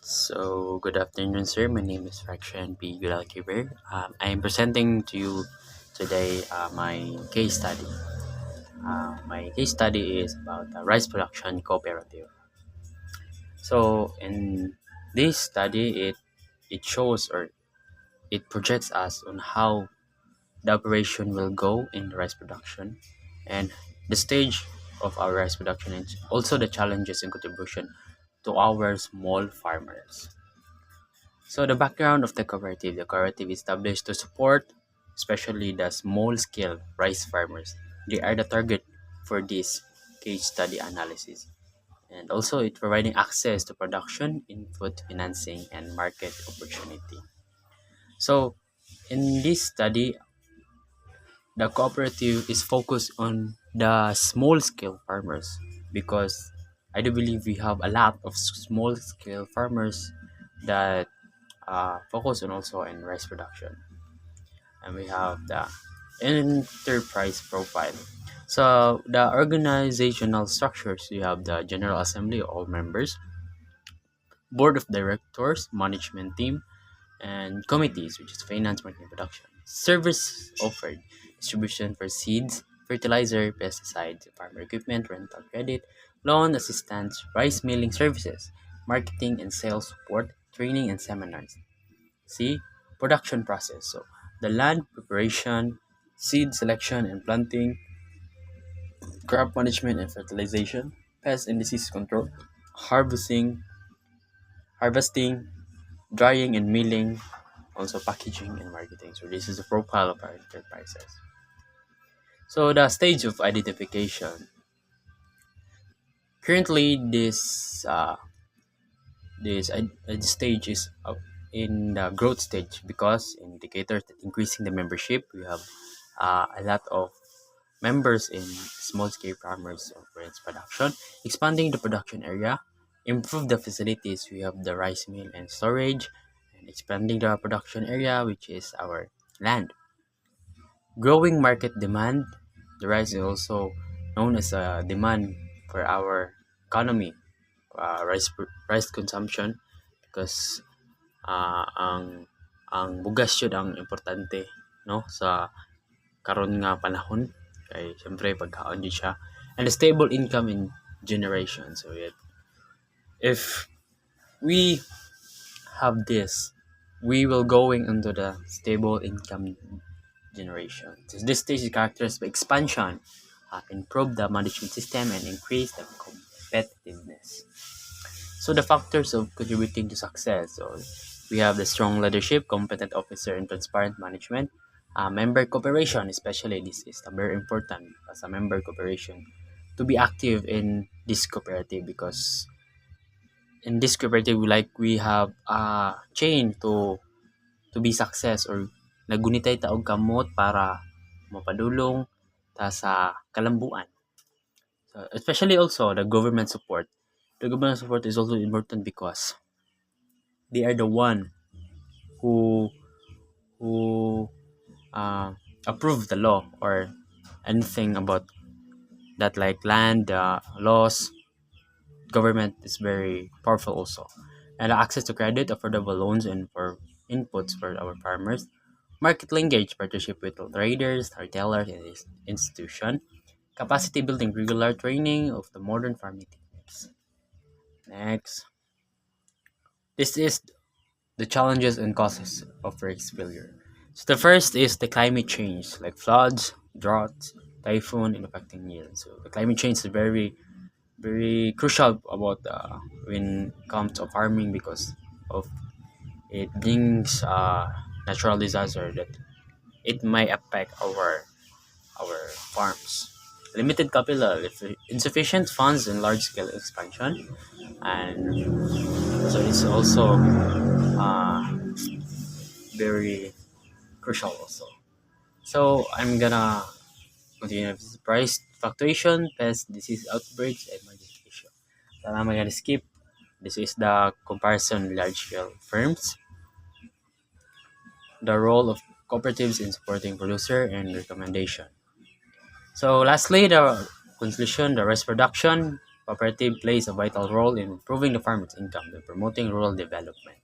Good afternoon, sir. My name is Rakshan P. Gulakibir. I am presenting to you today my case study. My case study is about the rice production cooperative. In this study, it shows or it projects us on how the operation will go in rice production and the stage of our rice production and also the challenges and contribution to our small farmers. So the background of the cooperative is established to support especially the small scale rice farmers. They are the target for this case study analysis. And also it providing access to production, input, financing, and market opportunity. So in this study, the cooperative is focused on the small scale farmers because I do believe we have a lot of small scale farmers that focus on also in rice production, and we have the enterprise profile. So the organizational structures, you have the general assembly, all members, board of directors, management team, and committees, which is finance, marketing, production. Service offered, distribution for seeds, fertilizer, pesticides, farmer equipment, rental credit, loan assistance, rice milling services, marketing and sales support, training and seminars. See, production process. So the land preparation, seed selection and planting, crop management and fertilization, pest and disease control, harvesting, harvesting, drying and milling, also packaging and marketing. So this is the profile of our enterprises. So the stage of identification. Currently, this stage is in the growth stage because indicators that increasing the membership. We have a lot of members in small scale farmers of rice production, expanding the production area, improve the facilities. We have the rice mill and storage, and expanding the production area, which is our land. Growing market demand. The rice is also known as a demand for our economy, rice consumption, because ang bugas yun ang importante, no, sa karon nga panahon kay syempre pagkaon jud siya, and a stable income in generation. So yet, if we have this, we will going into the stable income generation. So this stage is characterized by expansion, improve the management system, and increase the competitiveness. So the factors of contributing to success. So we have the strong leadership, competent officer, and transparent management. Member cooperation, especially this is very important as a member cooperation to be active in this cooperative, because in this cooperative we have a chain to be success, or nagunitay ta og kamot para mapadulong ta sa kalambuan. So especially also the government support. The government support is also important because they are the one who who uh, approve the law or anything about that, like land, laws. Government is very powerful also, and access to credit, affordable loans, and for inputs for our farmers. Market linkage, partnership with traders, retailers, and institution. Capacity building, regular training of the modern farming techniques. Next, this is the challenges and causes of rice failure. So the first is the climate change, like floods, droughts, typhoon, and affecting yield. So the climate change is very crucial about when it comes to farming, because of it brings natural disaster that it might affect our farms. Limited capital, insufficient funds, and large scale expansion, and so it's also uh, very crucial also. So I'm gonna continue with this: price fluctuation, pest disease outbreaks, and market issue. So I'm gonna skip. This is the comparison large scale firms, the role of cooperatives in supporting producer, and recommendation. So lastly, the conclusion, the rice production. Cooperative plays a vital role in improving the farmers' income and promoting rural development.